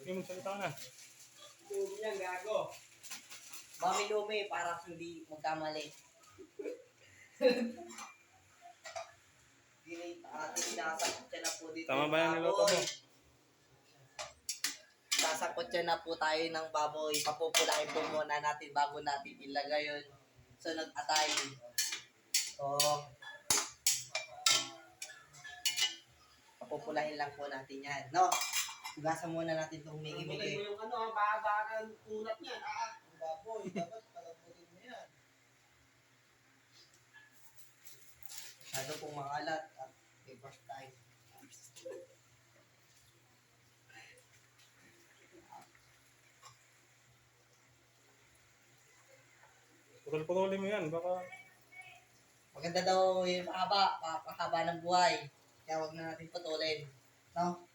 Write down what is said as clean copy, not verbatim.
Yung magsalita ka na. Lumi niya, gago. Mami lumi, para hindi magkamali. Sinasakot siya na po dito. Tama ba yung niloto mo? Sasakot siya na po tayo ng baboy. Papupulain po muna natin bago natin ilagay yun. So, nag-atay. Oo. Papupulain lang po natin yan. No? Hugasan muna natin itong humigi-migi. Yung ano, baka kunat niyan. Ang baboy, dapat palaputin mo yan. Masyado pong makalat at first time. Putol-putulin mo yan, baka... Maganda daw yung mahaba ng buhay. Kaya wag na natin putulin. No?